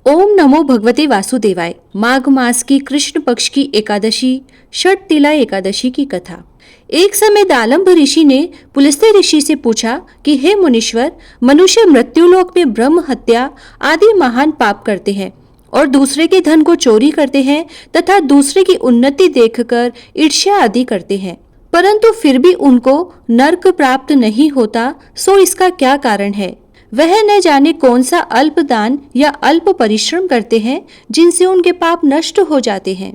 ओम नमो भगवते वासुदेवाय। माघ मास की कृष्ण पक्ष की एकादशी षटतिला एकादशी की कथा। एक समय दालंभ ऋषि ने पुलस्त्य ऋषि से पूछा कि हे मुनीश्वर, मनुष्य मृत्युलोक में ब्रह्म हत्या आदि महान पाप करते हैं और दूसरे के धन को चोरी करते हैं तथा दूसरे की उन्नति देखकर ईर्ष्या आदि करते हैं, परंतु फिर भी उनको नरक प्राप्त नहीं होता, सो इसका क्या कारण है? वह न जाने कौन सा अल्प दान या अल्प परिश्रम करते हैं जिनसे उनके पाप नष्ट हो जाते हैं।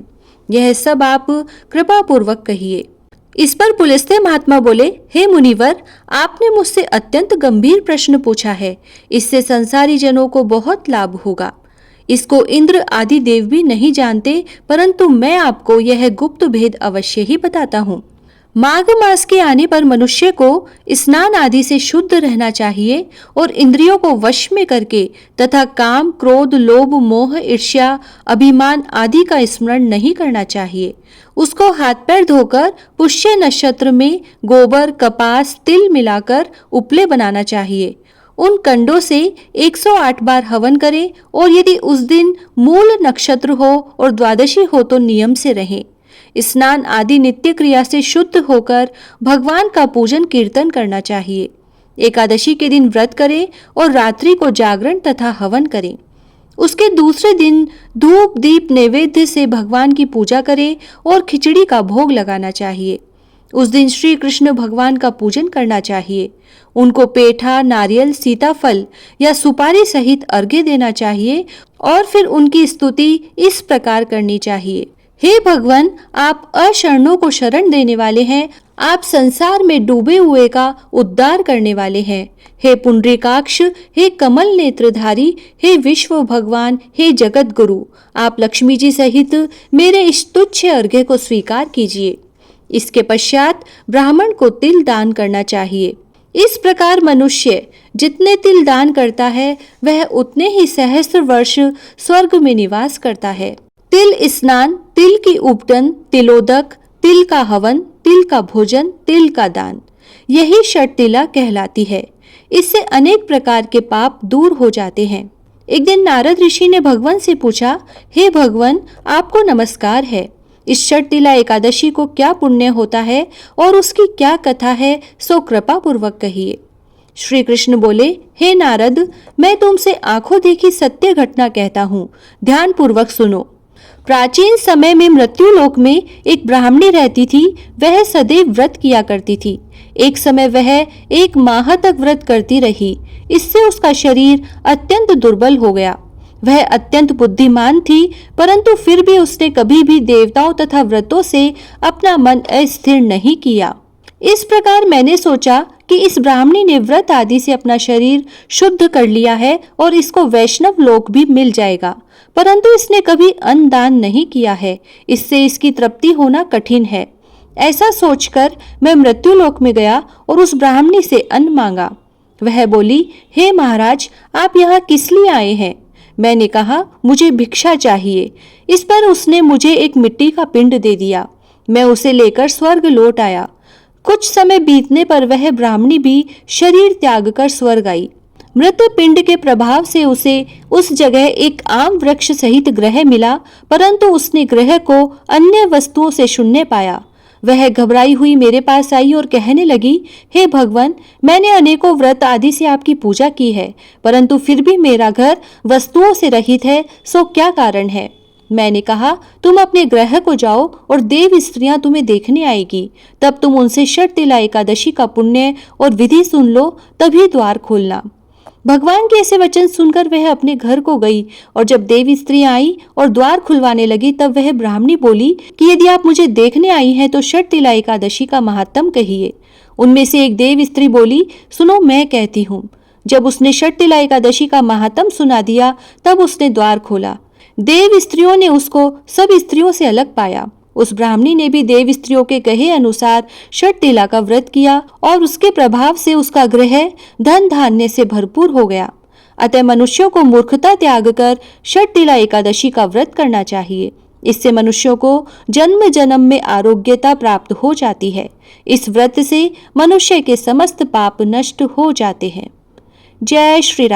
यह सब आप कृपा पूर्वक कहिए। इस पर पुलस्त्य महात्मा बोले, हे मुनिवर, आपने मुझसे अत्यंत गंभीर प्रश्न पूछा है। इससे संसारी जनों को बहुत लाभ होगा। इसको इंद्र आदि देव भी नहीं जानते, परंतु मैं आपको यह गुप्त भेद अवश्य ही बताता हूँ। माघ मास के आने पर मनुष्य को स्नान आदि से शुद्ध रहना चाहिए और इंद्रियों को वश में करके तथा काम, क्रोध, लोभ, मोह, ईर्ष्या, अभिमान आदि का स्मरण नहीं करना चाहिए। उसको हाथ पैर धोकर पुष्य नक्षत्र में गोबर, कपास, तिल मिलाकर उपले बनाना चाहिए। उन कंडों से 108 बार हवन करें और यदि उस दिन मूल नक्षत्र हो और द्वादशी हो तो नियम से रहें। स्नान आदि नित्य क्रिया से शुद्ध होकर भगवान का पूजन कीर्तन करना चाहिए। एकादशी के दिन व्रत करें और रात्रि को जागरण तथा हवन करें। उसके दूसरे दिन धूप दीप नैवेद्य से भगवान की पूजा करें और खिचड़ी का भोग लगाना चाहिए। उस दिन श्री कृष्ण भगवान का पूजन करना चाहिए। उनको पेठा, नारियल, सीताफल या सुपारी सहित अर्घ्य देना चाहिए और फिर उनकी स्तुति इस प्रकार करनी चाहिए। हे भगवान, आप अशरणों को शरण देने वाले हैं। आप संसार में डूबे हुए का उद्धार करने वाले हैं। हे पुंडरीकाक्ष, हे कमल नेत्रधारी, हे विश्व भगवान, हे जगत गुरु, आप लक्ष्मी जी सहित मेरे इस तुच्छ अर्घ्य को स्वीकार कीजिए। इसके पश्चात ब्राह्मण को तिल दान करना चाहिए। इस प्रकार मनुष्य जितने तिल दान करता है वह उतने ही सहस्त्र वर्ष स्वर्ग में निवास करता है। तिल स्नान, तिल की उपटन, तिलोदक, तिल का हवन, तिल का भोजन, तिल का दान, यही षटतिला कहलाती है। इससे अनेक प्रकार के पाप दूर हो जाते हैं। एक दिन नारद ऋषि ने भगवान से पूछा, हे भगवान, आपको नमस्कार है। इस षटतिला एकादशी को क्या पुण्य होता है और उसकी क्या कथा है, सो कृपा पूर्वक कहिए। श्री कृष्ण बोले, हे नारद, मैं तुमसे आंखों देखी सत्य घटना कहता हूँ, ध्यान पूर्वक सुनो। प्राचीन समय में मृत्युलोक में एक ब्राह्मणी रहती थी। वह सदैव व्रत किया करती थी। एक समय वह 1 माह तक व्रत करती रही। इससे उसका शरीर अत्यंत दुर्बल हो गया। वह अत्यंत बुद्धिमान थी, परंतु फिर भी उसने कभी भी देवताओं तथा व्रतों से अपना मन अस्थिर नहीं किया। इस प्रकार मैंने सोचा कि इस ब्राह्मणी ने व्रत आदि से अपना शरीर शुद्ध कर लिया है और इसको वैष्णव लोक भी मिल जाएगा, परंतु इसने कभी अन्न दान नहीं किया है। इससे इसकी तृप्ति होना कठिन है। ऐसा सोचकर मैं मृत्युलोक में गया और उस ब्राह्मणी से अन्न मांगा। वह बोली, हे महाराज, आप यहाँ किस लिए आए हैं? मैंने कहा, मुझे भिक्षा चाहिए। इस पर उसने मुझे एक मिट्टी का पिंड दे दिया। मैं उसे लेकर स्वर्ग लौट आया। कुछ समय बीतने पर वह ब्राह्मणी भी शरीर त्याग कर स्वर्ग आई। मृत पिंड के प्रभाव से उसे उस जगह एक आम वृक्ष सहित ग्रह मिला, परंतु उसने ग्रह को अन्य वस्तुओं से शून्य पाया। वह घबराई हुई मेरे पास आई और कहने लगी, हे भगवान, मैंने अनेकों व्रत आदि से आपकी पूजा की है, परंतु फिर भी मेरा घर वस्तुओं से रहित है, सो क्या कारण है? मैंने कहा, तुम अपने ग्रह को जाओ और देव स्त्रियां तुम्हें देखने आएगी। तब तुम उनसे षटतिला एकादशी का पुण्य और विधि सुन लो, तभी द्वार खोलना। भगवान के ऐसे वचन सुनकर वह अपने घर को गई और जब देवी स्त्रियां आई और द्वार खुलवाने लगी तब वह ब्राह्मणी बोली कि यदि आप मुझे देखने आई हैं तो षटतिला एकादशी का महात्म कहिए। उनमें से एक देव स्त्री बोली, सुनो, मैं कहती हूँ। जब उसने षटतिला एकादशी का महात्म सुना दिया तब उसने द्वार खोला। देव स्त्रियों ने उसको सब स्त्रियों से अलग पाया। उस ब्राह्मणी ने भी देव स्त्रियों के कहे अनुसार षटतिला का व्रत किया और उसके प्रभाव से उसका गृह धन धान्य से भरपूर हो गया। अतः मनुष्यों को मूर्खता त्याग कर षटतिला एकादशी का व्रत करना चाहिए। इससे मनुष्यों को जन्म जन्म में आरोग्यता प्राप्त हो जाती है। इस व्रत से मनुष्य के समस्त पाप नष्ट हो जाते हैं। जय श्री राम।